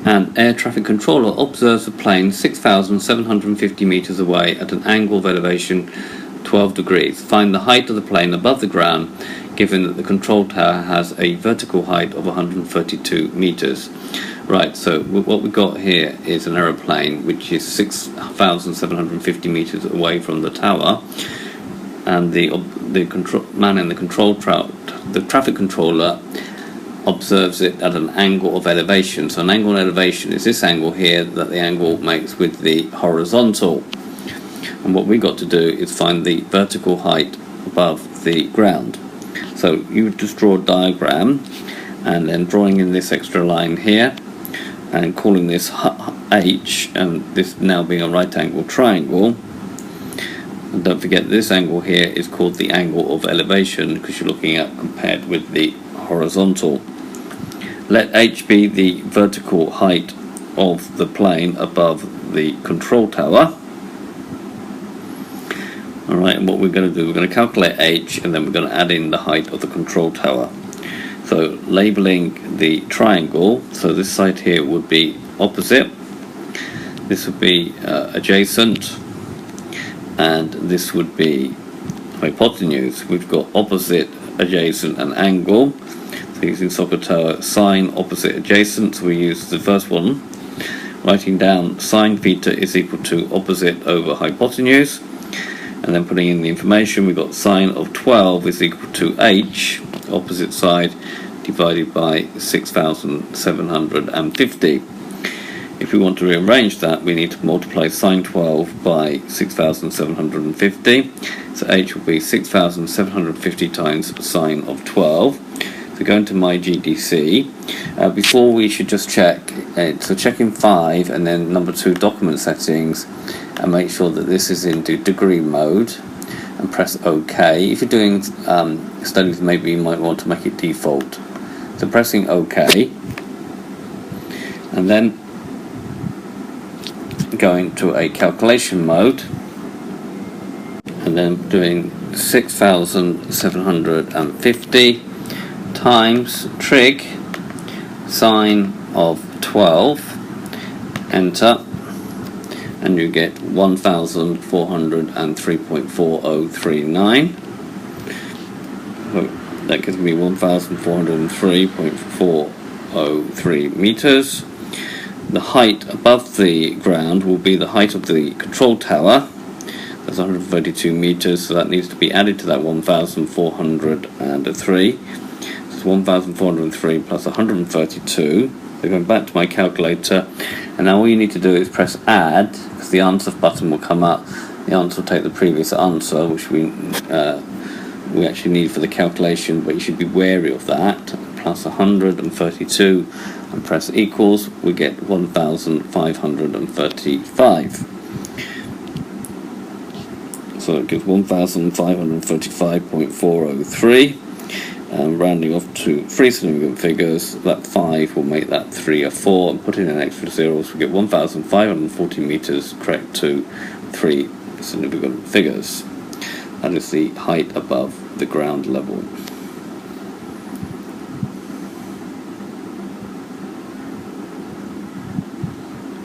An air traffic controller observes a plane 6,750 meters away at an angle of elevation 12 degrees. Find the height of the plane above the ground, given that the control tower has a vertical height of 132 meters. Right, so what we got here is an aeroplane which is 6,750 meters away from the tower, and the man in the control tower, the traffic controller, observes it at an angle of elevation. So an angle of elevation is this angle here that the angle makes with the horizontal. And what we got to do is find the vertical height above the ground. So you would just draw a diagram, and then drawing in this extra line here, and calling this H, and this now being a right angle triangle. And don't forget this angle here is called the angle of elevation because you're looking at compared with the horizontal. Let H be the vertical height of the plane above the control tower. Alright, and what we're going to do, we're going to calculate H, and then we're going to add in the height of the control tower. So labeling the triangle, so this side here would be opposite, this would be adjacent, and this would be hypotenuse. We've got opposite, adjacent and angle. So using SOHCAHTOA, sine, opposite, adjacent, so we use the first one, writing down sine theta is equal to opposite over hypotenuse, and then putting in the information. We've got sine of 12 is equal to H, opposite side, divided by 6,750. If we want to rearrange that, we need to multiply sine 12 by 6,750. So H will be 6,750 times sine of 12. So go into my GDC. Before we should just check, so check in 5 and then number 2 document settings, and make sure that this is in degree mode, and press OK. If you're doing studies, maybe you might want to make it default. So pressing OK, and then going to a calculation mode, and then doing 6,750 times trig sine of 12, enter, and you get 1,403.4039. So that gives me 1,403.403 meters. The height above the ground will be the height of the control tower. That's 132 meters, so that needs to be added to that 1,403. So 1,403 plus 132. So going back to my calculator, and now all you need to do is press add, because the answer button will come up. The answer will take the previous answer, which we actually need for the calculation, but you should be wary of that. Plus 132, and press equals, we get 1,535. So it gives 1,535.403. Rounding off to 3 significant figures, that 5 will make that 3 or 4, and put in an extra 0, so we get 1,540 meters, correct to 3 significant figures. That is the height above the ground level.